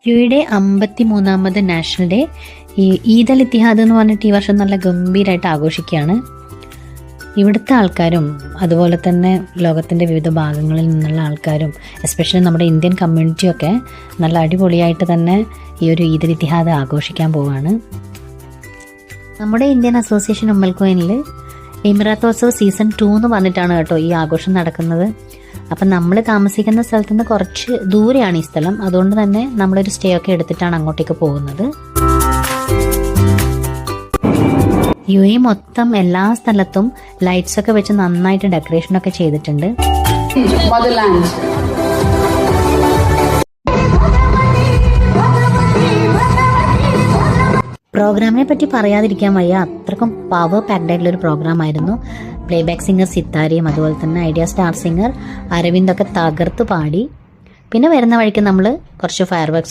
യുടെ 53ാമത് national day ഈ Eid Al Ittihad എന്ന് പറഞ്ഞിട്ട് ഈ വർഷം നല്ല ഗംഭീരമായിട്ട് ആഘോഷിക്കുകയാണ്. ഇവിടുത്തെ ആൾക്കാരും അതുപോലെ തന്നെ ലോകത്തിൻ്റെ വിവിധ ഭാഗങ്ങളിൽ നിന്നുള്ള ആൾക്കാരും എസ്പെഷ്യലി നമ്മുടെ ഇന്ത്യൻ കമ്മ്യൂണിറ്റിയൊക്കെ നല്ല അടിപൊളിയായിട്ട് തന്നെ ഈ ഒരു ഈദ് അൽ ഇത്തിഹാദ് ആഘോഷിക്കാൻ പോവുകയാണ്. നമ്മുടെ ഇന്ത്യൻ അസോസിയേഷൻ ഉമ്മൽ ഖുവൈനിൽ എമിറാത്തോത്സവ് സീസൺ 2 എന്ന് പറഞ്ഞിട്ടാണ് കേട്ടോ ഈ ആഘോഷം നടക്കുന്നത്. അപ്പം നമ്മൾ താമസിക്കുന്ന സ്ഥലത്ത് നിന്ന് കുറച്ച് ദൂരെയാണ് ഈ സ്ഥലം. അതുകൊണ്ട് തന്നെ നമ്മളൊരു സ്റ്റേ ഒക്കെ എടുത്തിട്ടാണ് അങ്ങോട്ടേക്ക് പോകുന്നത്. UAE മൊത്തം എല്ലാ സ്ഥലത്തും ലൈറ്റ്സ് ഒക്കെ വെച്ച് നന്നായിട്ട് ഡെക്കറേഷനൊക്കെ ചെയ്തിട്ടുണ്ട്. പ്രോഗ്രാമിനെ പറ്റി പറയാതിരിക്കാൻ വയ്യ, അത്രക്കും പവർ പാക്ഡ് ആയിട്ടുള്ള ഒരു പ്രോഗ്രാം ആയിരുന്നു. പ്ലേബാക്ക് സിംഗർ സിത്താരയും അതുപോലെ തന്നെ ഐഡിയ സ്റ്റാർ സിംഗർ അരവിന്ദൊക്കെ തകർത്ത് പാടി. പിന്നെ വരുന്ന വഴിക്ക് നമ്മൾ കുറച്ച് ഫയർ വർക്ക്സ്